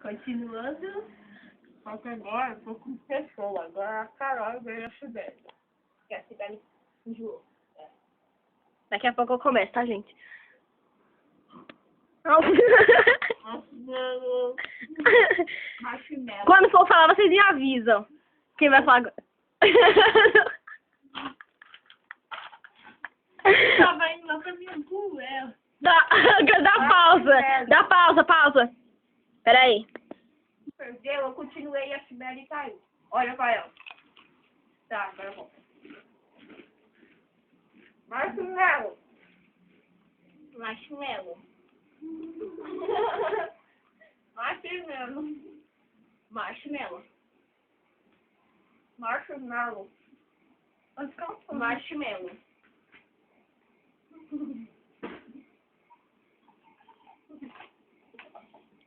Continuando. Só que agora eu tô com pessoa. Agora a Carol veio a Sibeli. Que a Sibeli enjoou. Daqui a pouco eu começo, tá, gente? Não. Marshmallow. Marshmallow. Quando for falar, vocês me avisam. Quem vai falar agora? Tava indo lá pra minha rua. Dá pausa. Peraí. Perdeu, eu continuei e a Sibeli caiu. Olha pra ela. Tá, agora bom. Marshmallow. Marshmallow. Marshmallow. Marshmallow. Marshmallow. Marshmallow.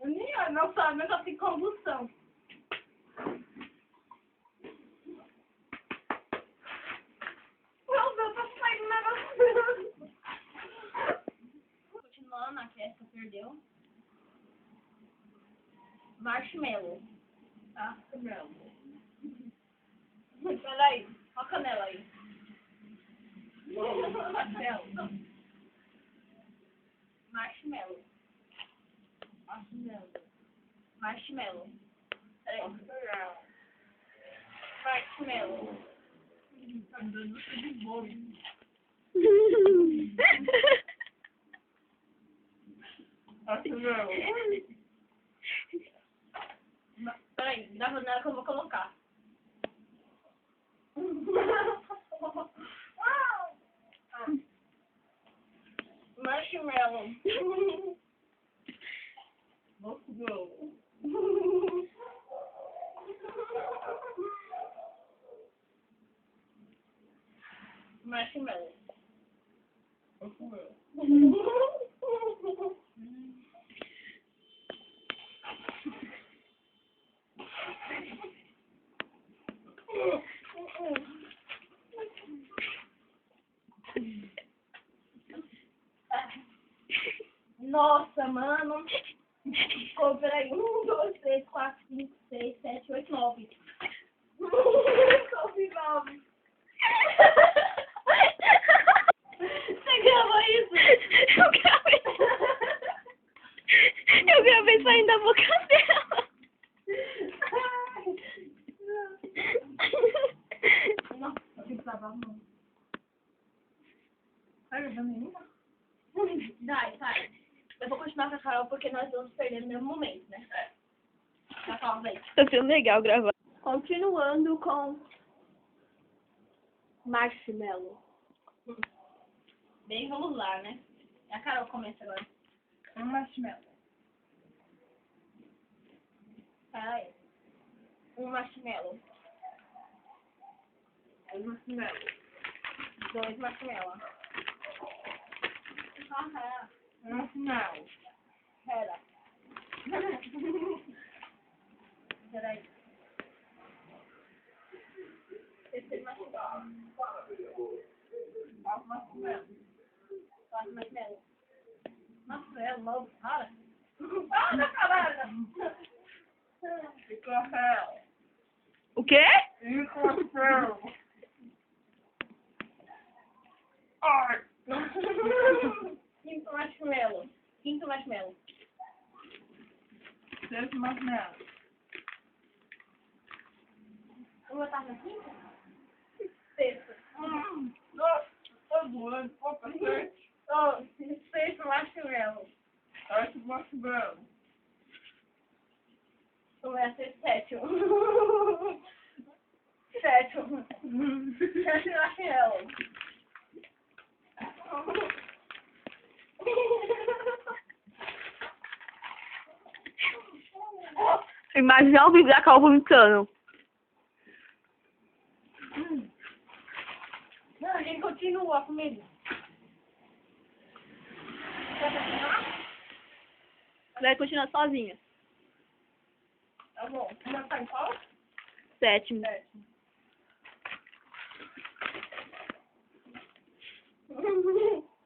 Menina, não sabe, mas eu tenho convulsão. Meu Deus, tá saindo negócio. Continuando, a Kécia perdeu. Marshmallow. Marshmallow. Peraí, olha a canela aí. Marshmallow. Marshmallow. Marshmallow. Peraí. Marshmallow. Tá dando de bolo. Marshmallow. Peraí, dá pra nela que eu vou colocar. Marshmallow. Marshmallow. Marshmallow. Nossa, mano. Ficou, peraí. 1, 2, 3, 4, 5, 6, 7, 8, 9. 9. Você gravou isso? Eu gravei saindo da boca dela. Nossa, eu tenho que lavar a mão. Olha, da menina. Sai. Eu vou continuar com a Carol porque nós vamos perder no mesmo momento, né? Já fala, vem. Tá sendo legal gravar. Continuando com Marshmallow. Bem, vamos lá, né? A Carol começa agora. marshmallow. Peraí. Marshmallow. Marshmallow. 2 marshmallow. Marshmallow. Pera. Peraí. Terceiro marshmallow. 4 marshmallow. Marshmallow novo, para. Para, caralho. Fica real. O quê? Fica real. Ai. Quinto marshmallow. 6 marshmallow. Eu vou botar na quinta? Sexta. Nossa, tô doendo. Opa, 7. Oh, 6 marshmallow. 8 marshmallow. Começa a 7. 7 marshmallow. Imagina ao vivo da Carol vomitando. Não, a gente continua a comida. Vai continuar sozinha. Tá bom. Ainda tá em qual? 7. 7.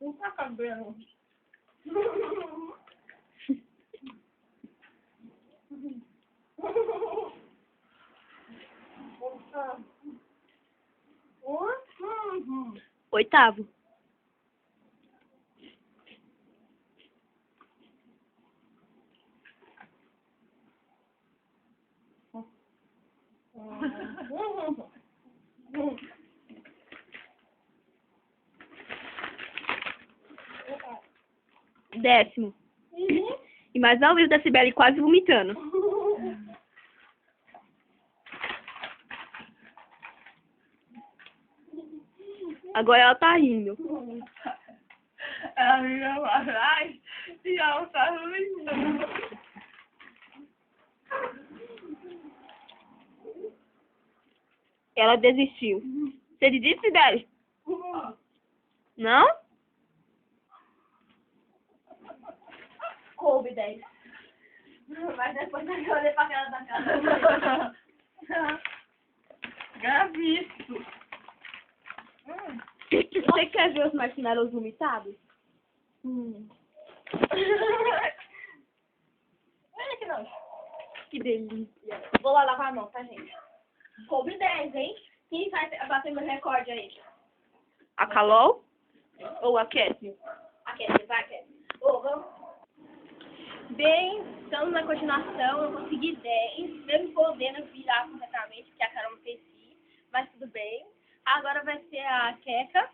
Não tá cabelo. 8º. Décimo. E mais ao vivo da Cibele quase vomitando. Agora ela tá rindo. Ela me viu pra trás e ela tá rindo. Ela desistiu. Você disse, Cibele? Não? Coube 10. Mas depois eu olhei pra cara da cara. Gravíssimo. Você quer ver os marshmallows vomitados? Olha que nojo. Que delícia. Vou lá lavar a mão, tá, gente? Coube 10, hein? Quem vai bater meu recorde aí? A Carol ou a Cassie? Aquele, vai, aquele. Ô, vamos. Bem, estamos na continuação. Eu consegui 10, mesmo podendo virar completamente, porque a Carol me fez rir, mas tudo bem. Agora vai ser a Queca.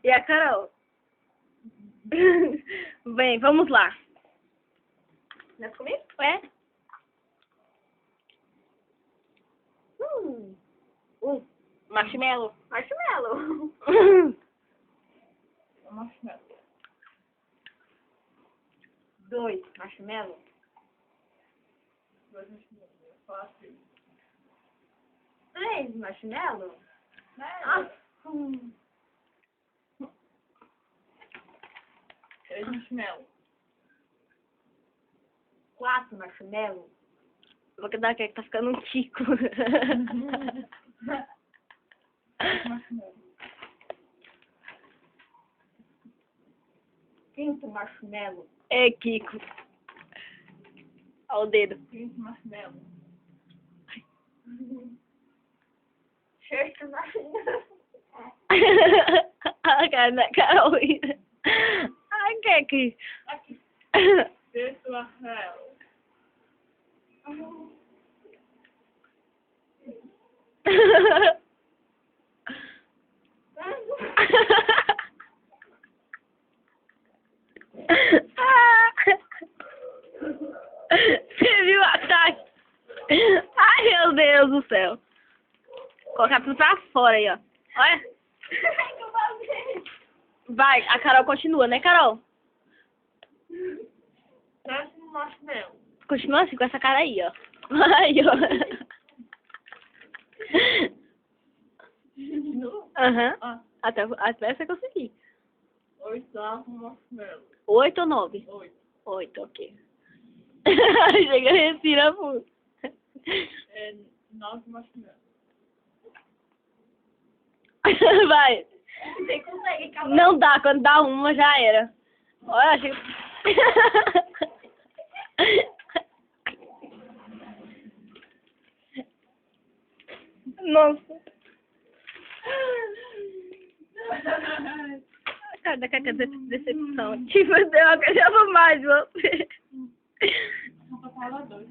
E a Carol? Bem, vamos lá. Não é comigo? É? Marshmallow. Marshmallow. Marshmallow. 2 marshmallow. 2 marshmallows. Fácil. 3 marshmallow. Ah. 3 marshmallows. 4 marshmallow. Vou dar que tá ficando um tico. 5 marshmallows. 5 marshmallow. É, Kiko. Olha o dedo. 5 marshmallows. 6 marshmallow. A cara da Carolina. Ai, que aqui. Aqui. 6 marshmallows. Você viu o ataque? Ai, meu Deus do céu. Colocar tudo pra fora aí, ó. Olha. Vai, a Carol continua, né, Carol? 7 marshmallows. Continua assim com essa cara aí, ó. Aí, ó. Aham. Ah, Até você conseguir. 8 marshmallows. 8 ou 9? 8. 8, ok. Chega, respira fundo. 9 marshmallows. Vai. Você consegue acabar. Não dá, quando dá uma já era. Olha, chega. Nossa. Cara, da Cacá, decepção. Tipo, eu ganhava mais você. Vou falar 2.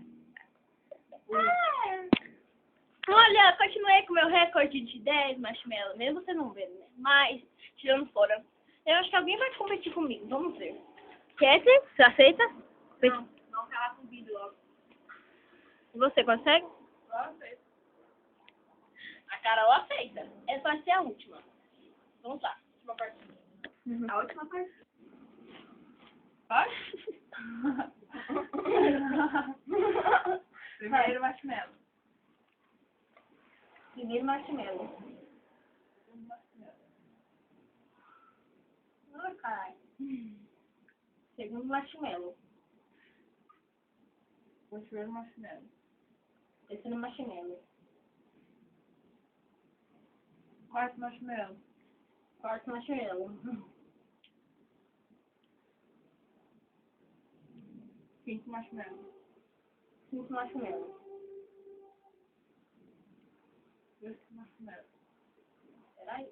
Olha, continuei com o meu recorde de 10 marshmallows, mesmo você não vendo, né? Mas, tirando fora, eu acho que alguém vai competir comigo, vamos ver. Cassie, você aceita? Não que ela convide logo. Você consegue? A Carol aceita. Essa vai ser a última. Vamos lá, última partida. A última partida. Vai? Primeiro marshmallow. Primeiro marshmallow. Ai, caralho. Segundo marshmallow. Terceiro marshmallow. Terceiro marshmallow. Quarto marshmallow. Quarto marshmallow. Quinto marshmallow. Quinto marshmallow. Sexto marshmallow. Peraí.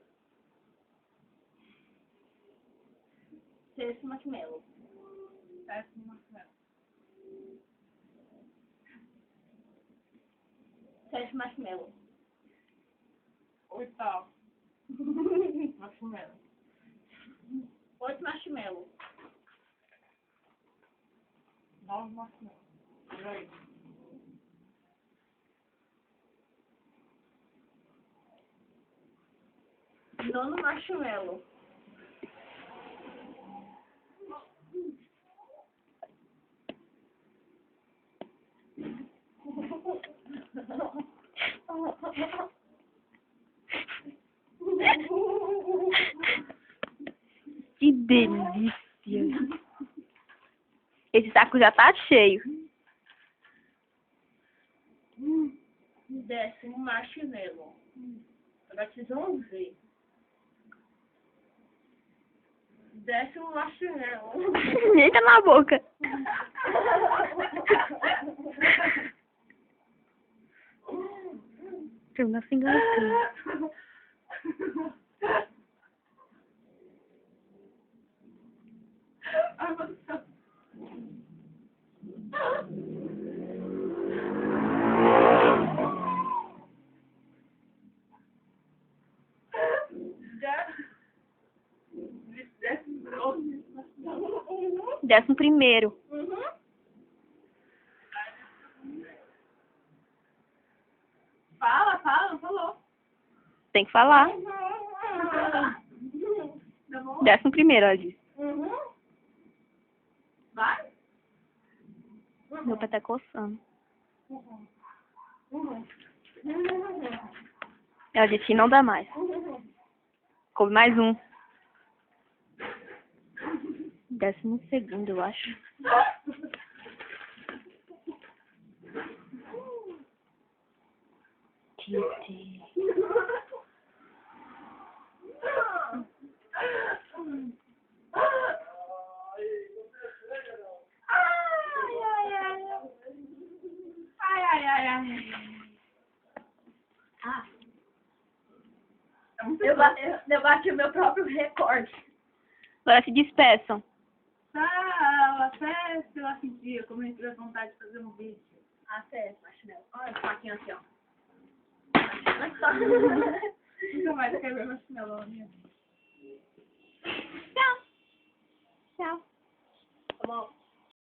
Sexto marshmallow. Sétimo marshmallow. Sétimo marshmallow. Oitavo. Marshmallow. 8 marshmallow. 9 marshmallow. Peraí. 9 marshmallow. Que delícia. Esse saco já tá cheio. 10º marshmallow. Agora vocês vão ver. 10º marshmallow. Eita na boca. Eu não se engasgando. Ai, meu Deus. Décimo primeiro. Uhum. Fala, não falou. Tem que falar. Tá bom? 11º, ela disse. Uhum. Vai? Meu pé tá coçando. Uhum. Uhum. Ela disse que não dá mais. Come mais um. 12º, eu acho. Titi. Ah, É muito eu bati o meu próprio recorde. Agora se despeçam. Tchau, até sei lá que dia, como eu tive vontade de fazer um vídeo. Até, marshmallow. Olha o saquinho assim, ó. Nunca mais eu quero ver marshmallow, né? Tchau. Tchau. Tá bom.